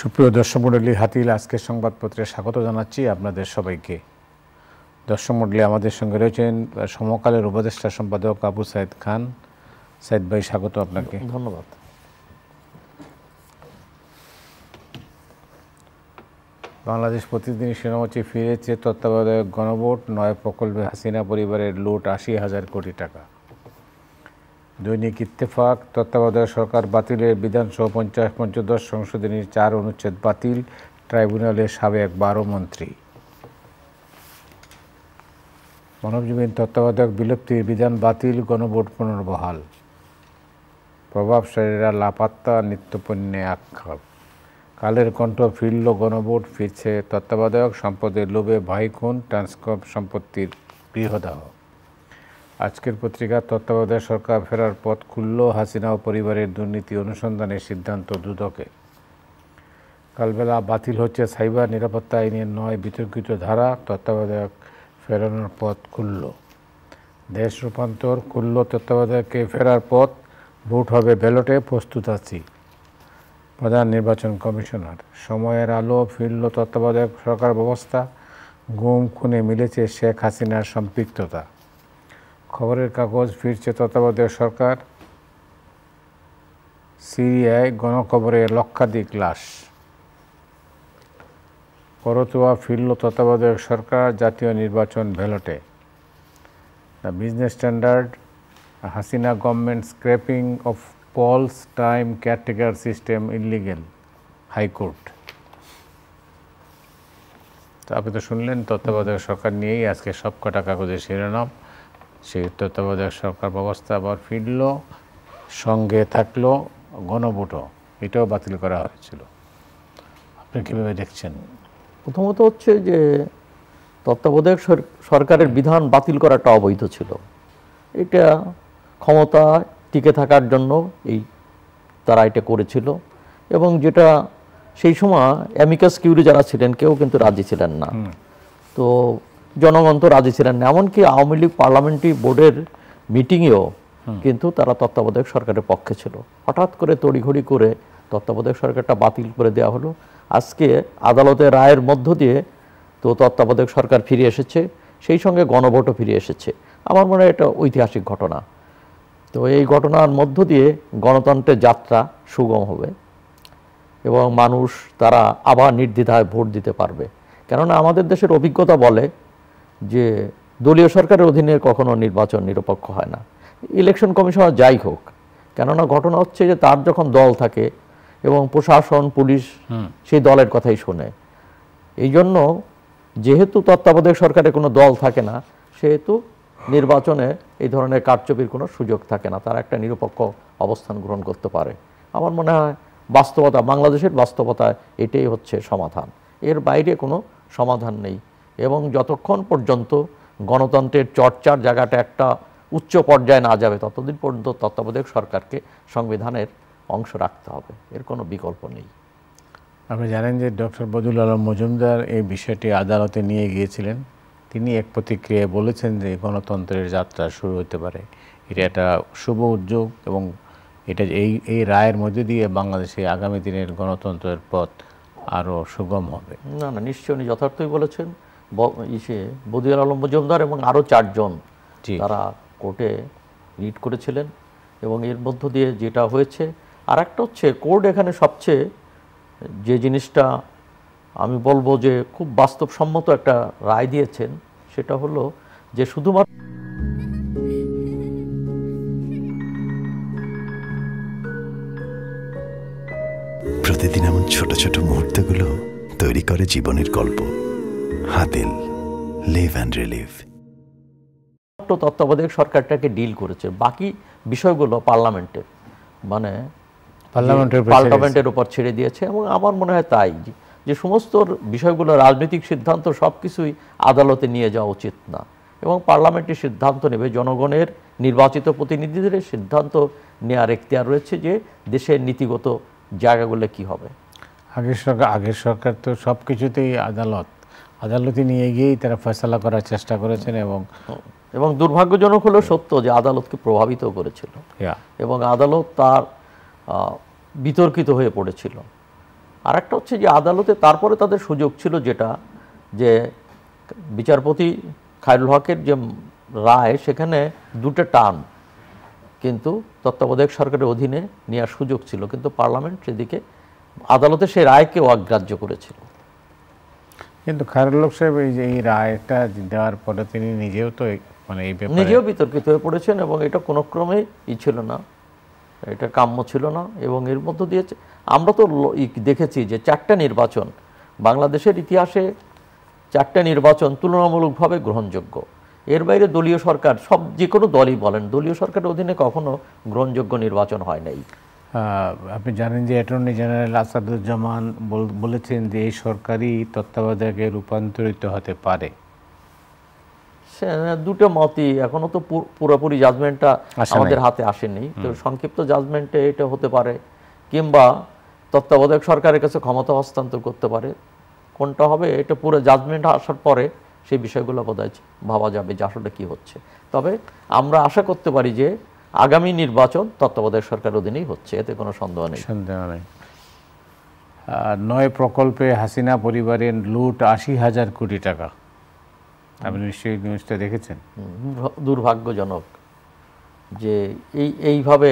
সুপ্রিয় দর্শক মণ্ডলী, হাতিল আজকের সংবাদপত্রে স্বাগত জানাচ্ছি আপনাদের সবাইকে। দর্শক মণ্ডলী, আমাদের সঙ্গে রয়েছেন সমকালের উপদেষ্টা সম্পাদক আবু সাইদ খান। সাইদ ভাই, স্বাগত আপনাকে। ধন্যবাদ। বাংলাদেশ প্রতিদিন শিরোনামে ফিরেছে তত্ত্বাবধায়ক গণভোট, 9 প্রকল্পে হাসিনা পরিবারের লুট 80,000 কোটি টাকা। দৈনিক ইত্তেফাক, তত্ত্বাবধায়ক সরকার বাতিলের বিধানসভা 50-পঞ্চদশ সংশোধনীর 4 অনুচ্ছেদ বাতিল, ট্রাইব্যুনালের সাবেক 12 মন্ত্রী। মানবজমিন, তত্ত্বাবধায়ক বিলুপ্তির বিধান বাতিল, গণভোট পুনর্বহাল। প্রভাবশালীরা লাপাত্তা, নিত্যপণ্যে আক্ষেপ। কালের কণ্ঠ, ফিরল গণভোট, ফিরছে তত্ত্বাবধায়ক, সম্পদের লোভে ভাই খুন, ট্রান্সকপ সম্পত্তির গৃহদাহ। আজকের পত্রিকা, তত্ত্বাবধায়ক সরকার ফেরার পথ খুলল, হাসিনা ও পরিবারের দুর্নীতি অনুসন্ধানের সিদ্ধান্ত দুদকে। কালবেলা, বাতিল হচ্ছে সাইবার নিরাপত্তা আইনের 9 বিতর্কিত ধারা, তত্ত্বাবধায়ক ফেরানোর পথ খুলল। দেশ রূপান্তর, খুলল তত্ত্বাবধায়ককে ফেরার পথ, ভোট হবে ব্যালটে, প্রস্তুত আছি। প্রধান নির্বাচন কমিশনার, সময়ের আলো, ফিরল তত্ত্বাবধায়ক সরকার ব্যবস্থা, গুম খুনে মিলেছে শেখ হাসিনার সম্পৃক্ততা। খবরের কাগজ, ফিরছে তত্ত্বাবধায়ক সরকার, সিরিয়ায় গণকবরে লক্ষাধিক লাশ। করতোয়া, ফিরল তত্ত্বাবধায়ক সরকার, জাতীয় নির্বাচন ব্যালটে। The Business Standard, Hasina government scrapping of polls time caretaker system illegal, high court. তো আপনি তো শুনলেন, তত্ত্বাবধায়ক সরকার নিয়েই আজকে সবকটা কাগজের শিরোনাম। সেই তত্ত্বাবধায়ক সরকার ব্যবস্থা আবার ফিরল, সঙ্গে থাকলো গণভোটও, এটাও বাতিল করা হয়েছিল। আপনি কীভাবে দেখছেন? প্রথমত হচ্ছে যে তত্ত্বাবধায়ক সরকারের বিধান বাতিল করাটা অবৈধ ছিল। এটা ক্ষমতা টিকে থাকার জন্য তারা এটা করেছিল, এবং যেটা সেই সময় অ্যামিকাস কিউরি যারা ছিলেন কেউ কিন্তু রাজি ছিলেন না। তো জনগণ তো রাজি ছিলেন না, এমনকি আওয়ামী লীগ পার্লামেন্টারি বোর্ডের মিটিংয়েও কিন্তু তারা তত্ত্বাবধায়ক সরকারের পক্ষে ছিল। হঠাৎ করে তড়িঘড়ি করে তত্ত্বাবধায়ক সরকারটা বাতিল করে দেওয়া হলো। আজকে আদালতের রায়ের মধ্য দিয়ে তো তত্ত্বাবধায়ক সরকার ফিরে এসেছে, সেই সঙ্গে গণভোটও ফিরে এসেছে। আমার মনে হয় এটা ঐতিহাসিক ঘটনা। তো এই ঘটনার মধ্য দিয়ে গণতন্ত্রের যাত্রা সুগম হবে এবং মানুষ তারা আবার নির্দ্বিধায় ভোট দিতে পারবে। কেননা আমাদের দেশের অভিজ্ঞতা বলে যে দলীয় সরকারের অধীনে কখনো নির্বাচন নিরপেক্ষ হয় না, ইলেকশন কমিশনার যাই হোক। কেননা ঘটনা হচ্ছে যে তার যখন দল থাকে এবং প্রশাসন পুলিশ সেই দলের কথাই শোনে। এই জন্য যেহেতু তত্ত্বাবধায়ক সরকারের কোনো দল থাকে না, সেহেতু নির্বাচনে এই ধরনের কারচুপির কোনো সুযোগ থাকে না, তারা একটা নিরপেক্ষ অবস্থান গ্রহণ করতে পারে। আমার মনে হয় বাস্তবতা, বাংলাদেশের বাস্তবতায় এটাই হচ্ছে সমাধান, এর বাইরে কোনো সমাধান নেই। এবং যতক্ষণ পর্যন্ত গণতন্ত্রের চর্চার জায়গাটা একটা উচ্চ পর্যায়ে না যাবে, ততদিন পর্যন্ত তত্ত্বাবধায়ক সরকারকে সংবিধানের অংশ রাখতে হবে, এর কোনো বিকল্প নেই। আপনি জানেন যে ডক্টর বদিউল আলম মজুমদার এই বিষয়টি আদালতে নিয়ে গিয়েছিলেন। তিনি এক প্রতিক্রিয়ায় বলেছেন যে গণতন্ত্রের যাত্রা শুরু হতে পারে, এটা একটা শুভ উদ্যোগ, এবং এটা এই রায়ের মধ্যে দিয়ে বাংলাদেশে আগামী দিনের গণতন্ত্রের পথ আরও সুগম হবে। না না, নিশ্চয়ই উনি যথার্থই বলেছেন। বদিউল আলম মজুমদার এবং আরও 4 জন তারা কোর্টে রিট করেছিলেন, এবং এর মধ্য দিয়ে যেটা হয়েছে, আর একটা হচ্ছে কোর্ট এখানে সবচেয়ে যে জিনিসটা আমি বলবো যে খুব বাস্তবসম্মত একটা রায় দিয়েছেন, সেটা হলো যে শুধুমাত্র প্রতিদিন এমন ছোট ছোট মুহূর্তগুলো তৈরি করে জীবনের গল্প। Hatil, live and relieve. তত্ত্বাবধায়ক সরকারটাকে ডিল করেছে, বাকি বিষয়গুলো পার্লামেন্টের পার্লামেন্টের উপর ছেড়ে দিয়েছে। এবং আমার মনে হয় তাই যে সমস্ত বিষয়গুলো, রাজনৈতিক সিদ্ধান্ত সব কিছুই আদালতে নিয়ে যাওয়া উচিত না, এবং পার্লামেন্টের সিদ্ধান্ত নেবে। জনগণের নির্বাচিত প্রতিনিধিদের সিদ্ধান্ত নেওয়ার এখতিয়ার রয়েছে যে দেশের নীতিগত জায়গাগুলো কি হবে। আগের সরকার তো সব কিছুতেই আদালতে নিয়ে গিয়েই তারা ফয়সালা করার চেষ্টা করেছেন, এবং দুর্ভাগ্যজনক হলেও সত্য যে আদালতকে প্রভাবিত করেছিল এবং আদালত তার বিতর্কিত হয়ে পড়েছিল। আর একটা হচ্ছে যে আদালতে তারপরে তাদের সুযোগ ছিল যেটা, যে বিচারপতি খায়রুল হকের যে রায় সেখানে 2টা টার্ম কিন্তু তত্ত্বাবধায়ক সরকারের অধীনে নেওয়ার সুযোগ ছিল, কিন্তু পার্লামেন্ট সেদিকে আদালতে সেই রায়কেও অগ্রাহ্য করেছিল। কিন্তু খায়রুল হক সাহেব এই রায়টা দেওয়ার পরে তিনি নিজেও তো মানে এই ব্যাপারে নিজেও বিতর্কিত হয়ে পড়েছেন এবং এটা কোনো ক্রমেই ছিল না, এটা কাম্য ছিল না। এবং এর মধ্য দিয়ে আমরা তো দেখেছি যে 4টা নির্বাচন বাংলাদেশের ইতিহাসে, 4টা নির্বাচন তুলনামূলকভাবে গ্রহণযোগ্য। এর বাইরে দলীয় সরকার, যে কোনো দলই বলেন, দলীয় সরকারের অধীনে কখনো গ্রহণযোগ্য নির্বাচন হয় নাই। আপনি জানেন যে অ্যাটর্নি জেনারেল আসাদুজ্জামান বলেছেন যে এই সরকারই তত্ত্বাবধায়কে রূপান্তরিত হতে পারে। দুটো মতই, এখনো তো পুরোপুরি জাজমেন্টটা আমাদের হাতে আসেনি, তো সংক্ষিপ্ত জাজমেন্টে এটা হতে পারে, কিংবা তত্ত্বাবধায়ক সরকারের কাছে ক্ষমতা হস্তান্তর করতে পারে। কোনটা হবে এটা পুরো জাজমেন্ট আসার পরে সেই বিষয়গুলো বোধহয় ভাবা যাবে যে আসলে কি হচ্ছে। তবে আমরা আশা করতে পারি যে আগামী নির্বাচন তত্ত্বাবধায়ক সরকারের অধীনেই হচ্ছে, এতে কোনো সন্দেহ নেই। 9 প্রকল্পে হাসিনা পরিবারের লুট 80,000 কোটি টাকা। আপনি নিশ্চয়ই নিউজটা দেখেছেন। দুর্ভাগ্যজনক যে এইভাবে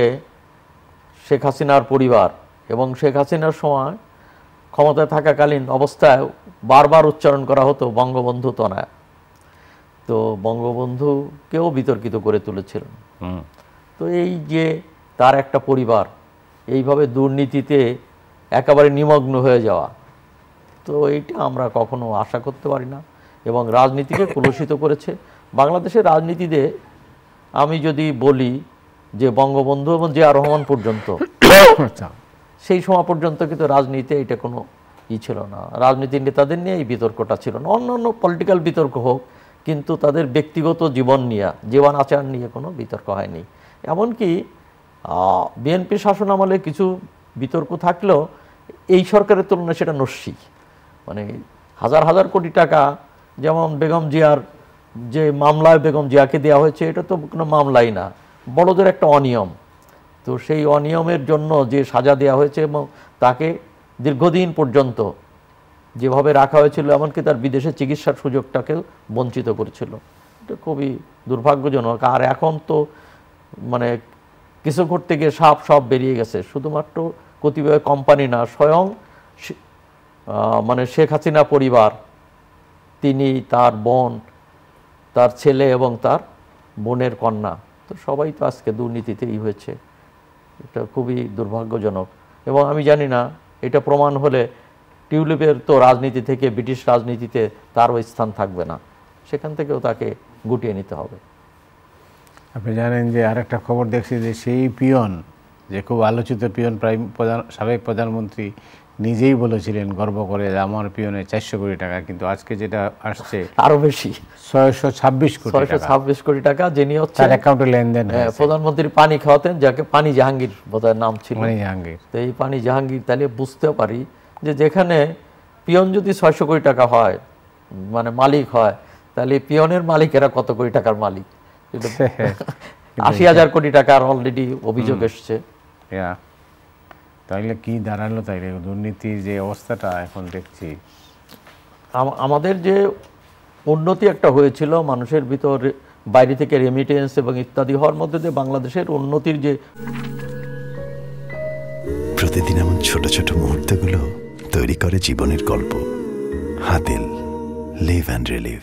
শেখ হাসিনার পরিবার এবং শেখ হাসিনার সময় ক্ষমতায় থাকাকালীন অবস্থায় বারবার উচ্চারণ করা হতো বঙ্গবন্ধু তনয়া, তো বঙ্গবন্ধুকেও বিতর্কিত করে তুলেছিলেন। তো এই যে তার একটা পরিবার এইভাবে দুর্নীতিতে একেবারে নিমগ্ন হয়ে যাওয়া, তো এইটা আমরা কখনো আশা করতে পারি না এবং রাজনীতিকে কলুষিত করেছে। বাংলাদেশের রাজনীতিতে আমি যদি বলি যে বঙ্গবন্ধু এবং জিয়া রহমান পর্যন্ত সেই সময় পর্যন্ত কিন্তু রাজনীতিতে এটা কোনো ছিল না, রাজনীতির নেতাদের নিয়ে এই বিতর্কটা ছিল না। অন্যান্য পলিটিক্যাল বিতর্ক হোক, কিন্তু তাদের ব্যক্তিগত জীবন নিয়ে, জীবন আচার নিয়ে কোনো বিতর্ক হয়নি। এমনকি বিএনপি শাসন আমলে কিছু বিতর্ক থাকলেও এই সরকারের তুলনায় সেটা নস্যি, মানে হাজার হাজার কোটি টাকা, যেমন বেগম জিয়ার যে মামলায় বেগম জিয়াকে দেওয়া হয়েছে, এটা তো কোনো মামলাই না, বড়দের একটা অনিয়ম। তো সেই অনিয়মের জন্য যে সাজা দেওয়া হয়েছে এবং তাকে দীর্ঘদিন পর্যন্ত যেভাবে রাখা হয়েছিল, এমনকি তার বিদেশে চিকিৎসার সুযোগটাকেও বঞ্চিত করেছিল, এটা খুবই দুর্ভাগ্যজনক। আর এখন তো মানে কিছু করতে গিয়ে সব বেরিয়ে গেছে, শুধুমাত্র কতিপয় কোম্পানি না, স্বয়ং মানে শেখ হাসিনা পরিবার, তিনি, তার বোন, তার ছেলে এবং তার বোনের কন্যা, তো সবাই তো আজকে দুর্নীতিতেই হয়েছে। এটা খুবই দুর্ভাগ্যজনক। এবং আমি জানি না, এটা প্রমাণ হলে টিউলিপের তো রাজনীতি থেকে ব্রিটিশ রাজনীতিতে তারও স্থান থাকবে না, সেখান থেকেও তাকে গুটিয়ে নিতে হবে। আপনি জানেন যে আরেকটা খবর দেখছি যে সেই পিয়ন, যে খুব আলোচিত পিয়ন, সাবেক প্রধানমন্ত্রী নিজেই বলেছিলেন গর্ব করে যে আমার পিয়নে 400 কোটি টাকা, কিন্তু আজকে যেটা আসছে আরো বেশি, 626 কোটি টাকা, যিনি হচ্ছে তার অ্যাকাউন্টে লেনদেন, প্রধানমন্ত্রী পানি খাওয়াতেন, যাকে পানি জাহাঙ্গীর বোধহয় নাম ছিল, পানি জাহাঙ্গীর। তো এই পানি জাহাঙ্গীর, তাহলে বুঝতে পারি যে যেখানে পিয়ন যদি 600 কোটি টাকা হয়, মানে মালিক হয়, তাহলে পিয়নের মালিকেরা কত কোটি টাকার মালিক। 80,000 কোটি টাকার অলরেডি অভিযোগ এসছে। তাইলে কি দাঁড়ালো, তাইলে দুর্নীতির যে অবস্থাটা এখন দেখছি। আমাদের যে উন্নতি একটা হয়েছিল মানুষের ভিতর, বাইরে থেকে রেমিটেন্স এবং ইত্যাদি হওয়ার মধ্যে দিয়ে বাংলাদেশের উন্নতির যে প্রতিদিন এমন ছোট ছোট মুহূর্তগুলো তৈরি করে জীবনের গল্প। Hatil, live and relieve.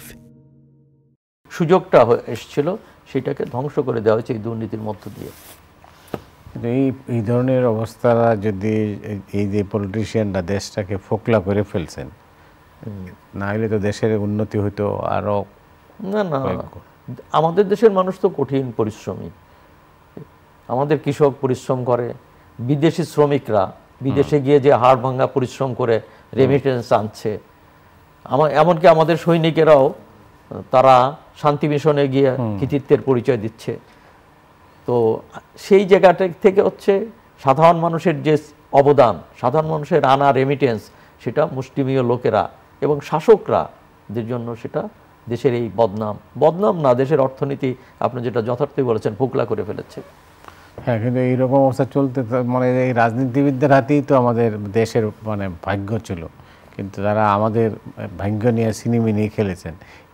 সুযোগটা এসেছিল, সেটাকে ধ্বংস করে দেওয়া হয়েছে এই দুর্নীতির মধ্য দিয়ে। এই ধরনের অবস্থারা যদি, এই যে পলিটিশিয়ানরা দেশটাকে ফোকলা করে ফেলছেন, না হলে তো দেশের উন্নতি হইতো আরো। না, আমাদের দেশের মানুষ তো কঠিন পরিশ্রমী, আমাদের কৃষক পরিশ্রম করে, বিদেশি শ্রমিকরা বিদেশে গিয়ে যে হাড় ভাঙা পরিশ্রম করে রেমিটেন্স আনছে, এমনকি আমাদের সৈনিকেরাও তারা শান্তি মিশনে গিয়ে কৃতিত্বের পরিচয় দিচ্ছে। তো সেই জায়গাটা থেকে হচ্ছে সাধারণ মানুষের যে অবদান, সাধারণ মানুষের আনা রেমিটেন্স, সেটা মুষ্টিমেয় লোকেরা এবং শাসকরা দের জন্য সেটা দেশের এই বদনাম না, দেশের অর্থনীতি আপনি যেটা যথার্থই বলেছেন ফোকলা করে ফেলেছে। হ্যাঁ, কিন্তু এইরকম অবস্থা চলতে মানে এই রাজনীতিবিদদের হাতেই তো আমাদের দেশের মানে ভাগ্য ছিল, কিন্তু তারা আমাদের ভাগ্য নিয়ে নিয়ে খেলেছেন।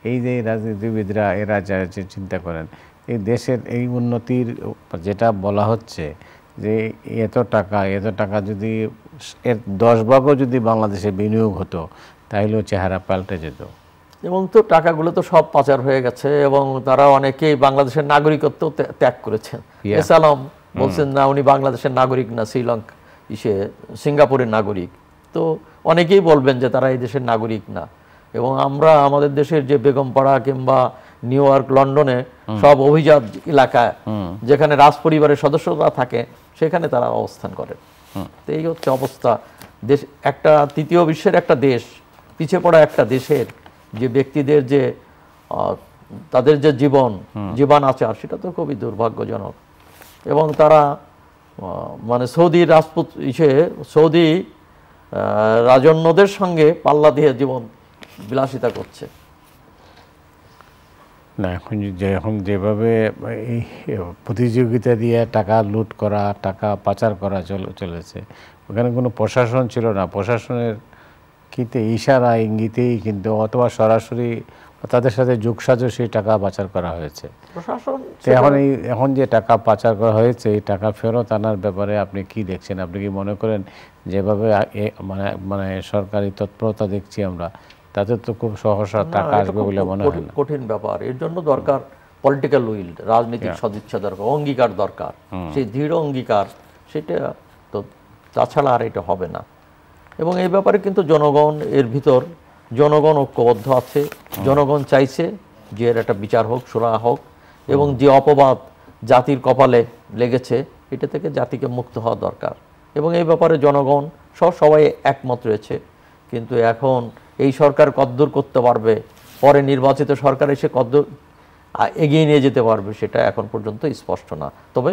এই যে রাজনীতিবিদরা এরা যা যে চিন্তা করেন এই দেশের এই উন্নতির যেটা বলা হচ্ছে যে এত টাকা যদি এর 10 ভাগও যদি বাংলাদেশে বিনিয়োগ হতো তাহলেও চেহারা পাল্টে যেত। এবং তো টাকাগুলো তো সব পাচার হয়ে গেছে এবং তারা অনেকেই বাংলাদেশের নাগরিকত্ব ত্যাগ করেছেন। এসালাম বলছেন না উনি বাংলাদেশের নাগরিক না, শ্রীলঙ্কা সিঙ্গাপুরের নাগরিক। তো অনেকেই বলবেন যে তারা এই দেশের নাগরিক না। এবং আমরা আমাদের দেশের যে বেগমপাড়া কিংবা নিউ ইয়র্ক, লন্ডনে সব অভিজাত এলাকায় যেখানে রাজ পরিবারের সদস্যরা থাকে সেখানে তারা অবস্থান করেন। তো এই হচ্ছে অবস্থা। দেশ একটা তৃতীয় বিশ্বের একটা দেশ, পিছিয়ে পড়া একটা দেশের যে ব্যক্তিদের যে তাদের যে জীবন আচার সেটা তো খুবই দুর্ভাগ্যজনক। এবং তারা মানে সৌদি সৌদি রাজন্যদের সঙ্গে পাল্লা দিয়ে জীবন বিলাসিতা করছে। না, এখন যেভাবে এই প্রতিযোগিতা দিয়ে টাকা লুট করা, টাকা পাচার করা চলেছে, ওখানে কোনো প্রশাসন ছিল না। প্রশাসনের কিন্তু ইশারা ইঙ্গিতেই কিন্তু অথবা সরাসরি তাদের সাথে যোগসাজশে টাকা পাচার করা হয়েছে। প্রশাসন এখন যে টাকা পাচার করা হয়েছে এই টাকা ফেরত আনার ব্যাপারে আপনি কি দেখছেন? আপনি কি মনে করেন যেভাবে মানে সরকারি তৎপরতা দেখছি আমরা, তাতে তো খুব সহসা টাকা আসবে বলে মনে হয় না? কঠিন ব্যাপার। এর জন্য দরকার পলিটিক্যাল উইল, রাজনৈতিক সদিচ্ছা দরকার, অঙ্গীকার দরকার, সেই দৃঢ় অঙ্গীকার। সেটা তো তাছাড়া আর এটা হবে না। এবং এই ব্যাপারে কিন্তু জনগণ ঐক্যবদ্ধ আছে। জনগণ চাইছে যে এর একটা বিচার হোক, সুরাহা হোক, এবং যে অপবাদ জাতির কপালে লেগেছে এটা থেকে জাতিকে মুক্ত হওয়া দরকার। এবং এই ব্যাপারে জনগণ সবাই একমত রয়েছে। কিন্তু এখন এই সরকার কদ্দূর করতে পারবে, পরে নির্বাচিত সরকার এসে কদ্দূর এগিয়ে নিয়ে যেতে পারবে সেটা এখন পর্যন্ত স্পষ্ট না। তবে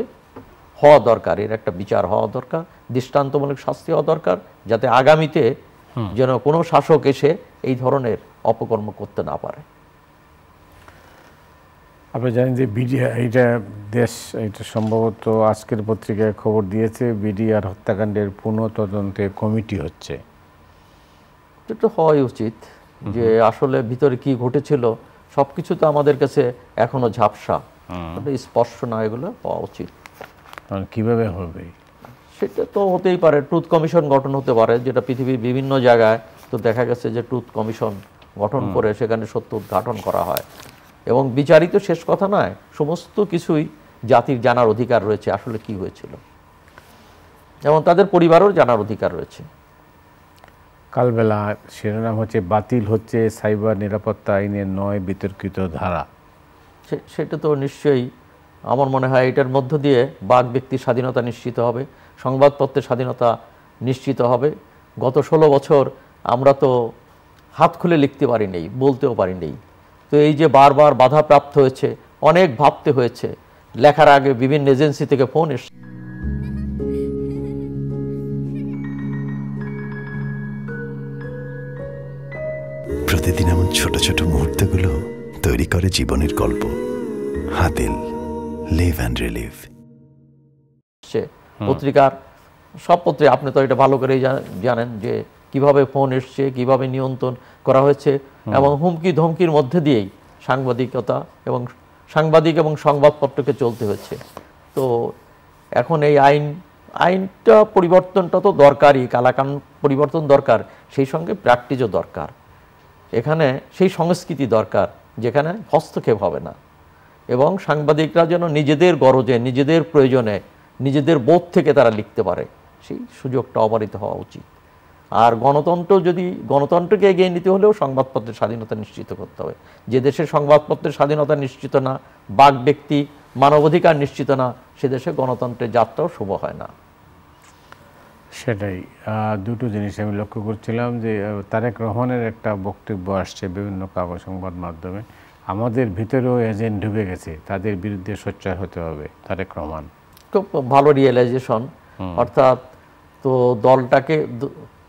হওয়া দরকার, এর একটা বিচার হওয়া দরকার, দৃষ্টান্তমূলক শাস্তি হওয়া দরকার, যাতে আগামীতে যেন কোনো শাসক এসে এই ধরনের অপকর্ম করতে না পারে। আপনি জানেন যে এটা সম্ভবত আজকের পত্রিকায় খবর দিয়েছে বিডিআর হত্যাকাণ্ডের পুনঃতদন্তে কমিটি হচ্ছে। এটা হওয়াই উচিত যে আসলে ভিতরে কি ঘটেছিল সবকিছু তো আমাদের কাছে এখনো ঝাপসা, স্পষ্ট না, এগুলো হওয়া উচিত। কিভাবে হবে সেটা তো হতেই পারে, ট্রুথ কমিশন গঠন হতে পারে, যেটা পৃথিবীর বিভিন্ন জায়গায় তো দেখা গেছে যে ট্রুথ কমিশন গঠন করে সেখানে সত্য উদ্ঘাটন করা হয়। এবং বিচারিত শেষ কথা নয়, সমস্ত কিছুই জাতির জানার অধিকার রয়েছে আসলে কি হয়েছিল, এবং তাদের পরিবারও জানার অধিকার রয়েছে। কালবেলা শিরোনাম হচ্ছে বাতিল হচ্ছে সাইবার নিরাপত্তা আইনের 9 বিতর্কিত ধারা। সেটা তো নিশ্চয়ই আমার মনে হয় এটার মধ্য দিয়ে বাক ব্যক্তির স্বাধীনতা নিশ্চিত হবে, সংবাদপত্রের স্বাধীনতা নিশ্চিত হবে। গত 16 বছর আমরা তো হাত খুলে লিখতে পারি নেই, বলতেও পারি নেই। তো এই যে বারবার বাধাপ্রাপ্ত হয়েছে, অনেক ভাবতে হয়েছে, লেখার আগে বিভিন্ন এজেন্সি থেকে ফোন এসছে। প্রতিদিন এমন ছোট ছোট মুহূর্তগুলো তৈরি করে জীবনের গল্প। Hatil, live and relieve. পত্রিকার সব পত্রে আপনি তো এটা ভালো করেই জানেন যে কিভাবে ফোন এসছে, কিভাবে নিয়ন্ত্রণ করা হয়েছে, এবং হুমকি ধমকির মধ্যে দিয়েই সাংবাদিক এবং সংবাদপত্রকে চলতে হচ্ছে। তো এখন এই আইনটা পরিবর্তনটা তো দরকারই, কালাকানুন পরিবর্তন দরকার, সেই সঙ্গে প্র্যাকটিসও দরকার। এখানে সেই সংস্কৃতি দরকার যেখানে হস্তক্ষেপ হবে না, এবং সাংবাদিকরা যেন নিজেদের গরজে, নিজেদের প্রয়োজনে, নিজেদের বোধ থেকে তারা লিখতে পারে, সেই সুযোগটা অবারিত হওয়া উচিত। আর গণতন্ত্রকে এগিয়ে নিতে হলেও সংবাদপত্রের স্বাধীনতা নিশ্চিত করতে হবে। যে দেশের সংবাদপত্রের স্বাধীনতা নিশ্চিত না, বাক ব্যক্তি মানবাধিকার নিশ্চিত না, সে দেশে গণতন্ত্রের যাত্রাও শুভ হয় না। সেটাই। দুটো জিনিস আমি লক্ষ্য করছিলাম যে তারেক রহমানের একটা বক্তব্য আসছে বিভিন্ন কাগজ সংবাদ মাধ্যমে, আমাদের ভিতরেও এজেন্ট ঢুকে গেছে, তাদের বিরুদ্ধে সোচ্চার হতে হবে। তারেক রহমান খুব ভালো রিয়েলাইজেশন। অর্থাৎ তো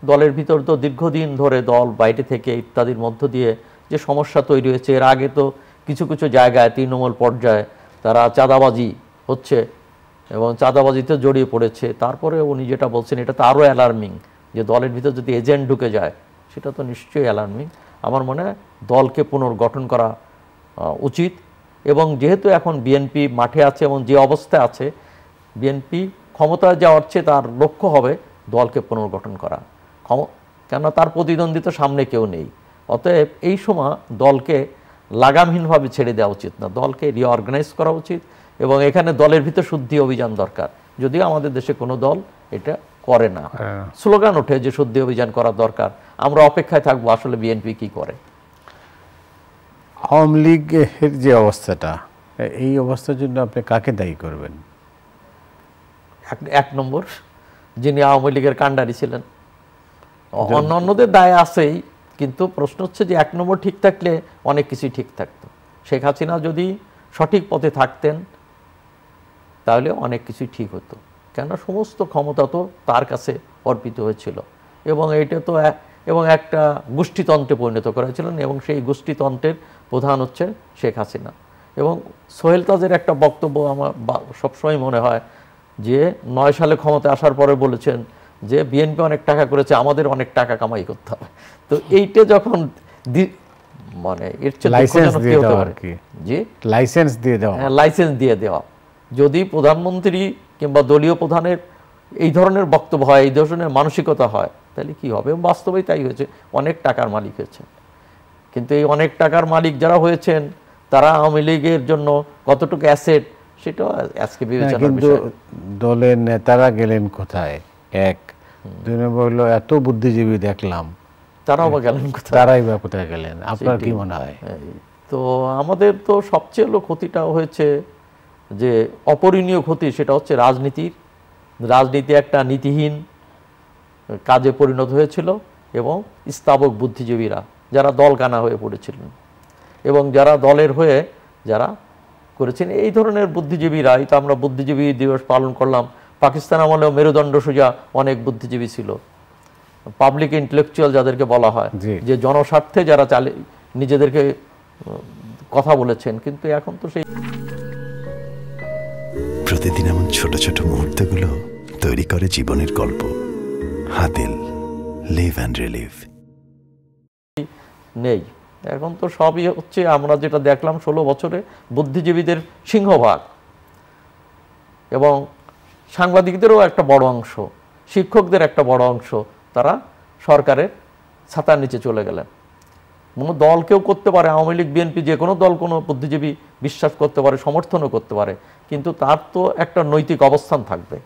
দলের ভিতর তো দীর্ঘদিন ধরে দল বাইরে থেকে ইত্যাদির মধ্য দিয়ে যে সমস্যা তৈরি হয়েছে, এর আগে তো কিছু কিছু জায়গায় তৃণমূল পর্যায়ে তারা চাঁদাবাজি হচ্ছে, এবং চাঁদাবাজিতে জড়িয়ে পড়েছে। তারপরে উনি যেটা বলছেন এটা তো আরও অ্যালার্মিং, যে দলের ভিতর যদি এজেন্ট ঢুকে যায় সেটা তো নিশ্চয়ই অ্যালার্মিং। আমার মনে হয় দলকে পুনর্গঠন করা উচিত। এবং যেহেতু এখন বিএনপি মাঠে আছে এবং যে অবস্থায় আছে, বিএনপি ক্ষমতায় যাওয়ার চেয়ে তার লক্ষ্য হবে দলকে পুনর্গঠন করা। কেননা তার প্রতিদ্বন্দ্বী তো সামনে কেউ নেই। অতএব এই সময় দলকে লাগামহীনভাবে ছেড়ে দেওয়া উচিত না, দলকে রিঅর্গানাইজ করা উচিত। এবং এখানে দলের ভিতর শুদ্ধি অভিযান দরকার, যদিও আমাদের দেশে কোনো দল এটা করে না। স্লোগান ওঠে যে শুদ্ধি অভিযান করা দরকার। আমরা অপেক্ষায় থাকবো আসলে বিএনপি কি করে। আওয়ামী লীগের যে অবস্থাটা, এই অবস্থার জন্য আপনি কাকে দায়ী করবেন? এক নম্বর, যিনি আওয়ামী লীগের কাণ্ডারি ছিলেন। অন্যদের দায় আছেই, কিন্তু প্রশ্ন হচ্ছে যে এক নম্বর ঠিক থাকলে অনেক কিছুই ঠিক থাকতো। শেখ হাসিনা যদি সঠিক পথে থাকতেন তাহলে অনেক কিছুই ঠিক হতো, কেন সমস্ত ক্ষমতা তো তার কাছে অর্পিত হয়েছিল। এবং এইটা তো এবং একটা গোষ্ঠীতন্ত্রে পরিণত করা হয়েছিল, এবং সেই গোষ্ঠীতন্ত্রের প্রধান হচ্ছে শেখ হাসিনা। এবং সোহেল তাজের একটা বক্তব্য আমার সবসময় মনে হয়, যে 9 সালে ক্ষমতায় আসার পরে বলেছেন যে বিএনপি অনেক টাকা করেছে, আমাদের অনেক টাকা কামাই করতে হবে। তো এইটা যখন মানে এর চেয়ে লাইসেন্স দিয়ে দেওয়া আর কি, জি লাইসেন্স দিয়ে দেওয়া, লাইসেন্স দিয়ে দেওয়া। যদি প্রধানমন্ত্রী কিংবা দলীয় প্রধানের এই ধরনের বক্তব্য হয়, এই ধরনের মানসিকতা হয়, তাহলে কি হবে? বাস্তবেই তাই হয়েছে, অনেক টাকার মালিক হয়েছেন। কিন্তু এই অনেক টাকার মালিক যারা হয়েছেন তারা আওয়ামী লীগের জন্য কতটুকু অ্যাসেট সেটা আজকে বিবেচনার বিষয়। দলের নেতারা গেলেন কোথায়? এক, দুই নম্বর হলো এত বুদ্ধিজীবী দেখলাম, তারাও বা গেলেন কোথায়? তারাই বা কোথায় গেলেন? আপনার কি মনে হয়? তো আমাদের তো সবচেয়ে ক্ষতিটা হয়েছে যে অপরিণীয় ক্ষতি, সেটা হচ্ছে রাজনীতির। রাজনীতি একটা নীতিহীন কাজে পরিণত হয়েছিল, এবং স্থাবক বুদ্ধিজীবীরা যারা দলগানা হয়ে পড়েছিলেন এবং যারা দলের হয়ে যারা করেছেন, এই ধরনের বুদ্ধিজীবীরাই তো আমরা বুদ্ধিজীবী দিবস পালন করলাম। পাকিস্তান আমলেও মেরুদণ্ড সোজা অনেক বুদ্ধিজীবী ছিল, পাবলিক ইন্টেলেকচুয়াল যাদেরকে বলা হয়, যে জনস্বার্থে যারা নিজেদেরকে কথা বলেছেন। কিন্তু এখন তো সেই প্রতিদিন এমন ছোট ছোট মুহূর্তগুলো তৈরি করে জীবনের গল্প। Hatil, live and relieve. নেই, এখন তো সবই হচ্ছে আমরা যেটা দেখলাম 16 বছরে বুদ্ধিজীবীদের সিংহভাগ, এবং সাংবাদিকদেরও একটা বড় অংশ, শিক্ষকদের একটা বড় অংশ, তারা সরকারের ছাতার নিচে চলে গেলেন। কোনো দল কেউ করতে পারে, আওয়ামী লীগ বিএনপি যে কোনো দল কোনো বুদ্ধিজীবী বিশ্বাস করতে পারে, সমর্থনও করতে পারে, কিন্তু তার তো একটা নৈতিক অবস্থান থাকবে।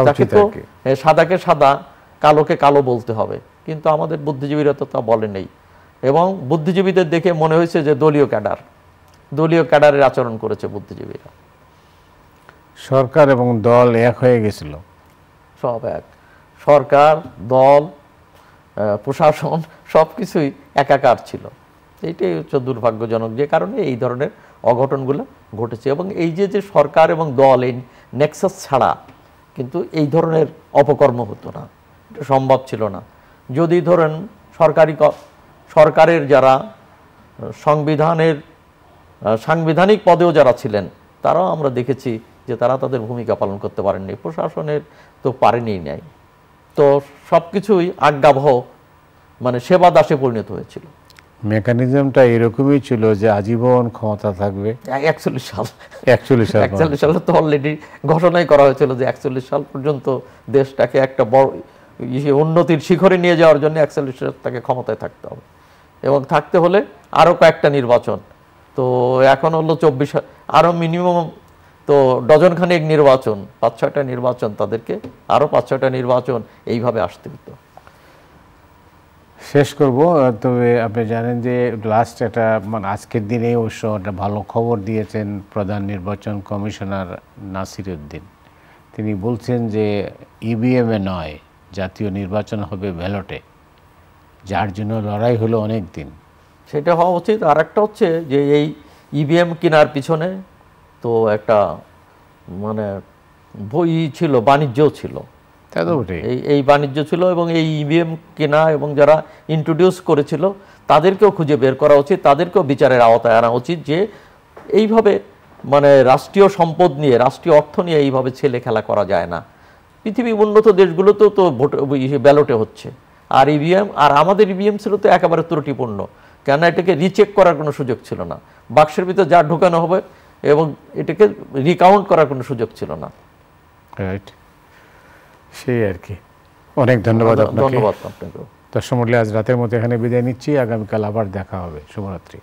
তাকে তো সাদাকে সাদা, কালোকে কালো বলতে হবে, কিন্তু আমাদের বুদ্ধিজীবীরা তো তা বলে নেই। এবং বুদ্ধিজীবীদের দেখে মনে হয়েছে যে দলীয় ক্যাডারের আচরণ করেছে বুদ্ধিজীবীরা। সরকার এবং দল এক হয়ে গেছিল, সব এক, সরকার, দল, প্রশাসন সব কিছুই একাকার ছিল। এইটাই হচ্ছে দুর্ভাগ্যজনক, যে কারণে এই ধরনের অঘটনগুলো ঘটেছে। এবং এই যে সরকার এবং দল, এই নেক্সাস ছাড়া কিন্তু এই ধরনের অপকর্ম হতো না, এটা সম্ভব ছিল না। যদি ধরেন সরকারের যারা সাংবিধানিক পদেও যারা ছিলেন, তারাও আমরা দেখেছি যে তারা তাদের ভূমিকা পালন করতে পারেননি, প্রশাসনের তো পারেনি নাই। তো সব কিছুই আজ্ঞাবহ, মানে সেবা দাসে পরিণত হয়েছিল। মেকানিজমটা এরকমই ছিল যে আজীবন ক্ষমতা থাকবে। 41 সালে তো অলরেডি ঘোষণাই করা হয়েছিল যে 41 সাল পর্যন্ত দেশটাকে একটা বড় উন্নতির শিখরে নিয়ে যাওয়ার জন্য 41 সাল তাকে ক্ষমতায় থাকতে হবে, এবং থাকতে হলে আরও কয়েকটা নির্বাচন। তো এখন হলো 24, আরও মিনিমাম তো ডজনখানেক নির্বাচন, 5-6টা নির্বাচন, তাদেরকে আরও 5-6টা নির্বাচন এইভাবে আসতে হতো। শেষ করব, তবে আপনি জানেন যে লাস্ট একটা মানে আজকের দিনে অবশ্য একটা ভালো খবর দিয়েছেন প্রধান নির্বাচন কমিশনার নাসির উদ্দিন। তিনি বলছেন যে ইভিএমে নয়, জাতীয় নির্বাচন হবে ব্যালটে, যার জন্য লড়াই হলো অনেক দিন। সেটা হওয়া উচিত। আর একটা হচ্ছে যে এই ইভিএম কেনার পিছনে তো একটা মানে বই ছিল, বাণিজ্যও ছিল, এই বাণিজ্য ছিল, এবং এই ইভিএম কেনা এবং যারা ইন্ট্রোডিউস করেছিল তাদেরকেও খুঁজে বের করা উচিত, তাদেরকেও বিচারের আওতায় আনা উচিত, যে এইভাবে মানে রাষ্ট্রীয় সম্পদ নিয়ে, রাষ্ট্রীয় অর্থ নিয়ে এইভাবে ছেলে খেলা করা যায় না। পৃথিবী উন্নত দেশগুলোতেও তো ভোট ব্যালটে হচ্ছে, আর ইভিএম, আর আমাদের ইভিএম ছিল তো একেবারে ত্রুটিপূর্ণ, কেন এটাকে রিচেক করার কোনো সুযোগ ছিল না, বাক্সের ভিতরে যা ঢোকানো হবে এবং এটাকে রিকাউন্ট করার কোনো সুযোগ ছিল না। রাইট, সেই আর কি। অনেক ধন্যবাদ আপনাকে। ধন্যবাদ আপনাকে। দর্শক মণ্ডলী, আজ রাতের মতো এখানে বিদায় নিচ্ছি, আগামীকাল আবার দেখা হবে। শুভরাত্রি।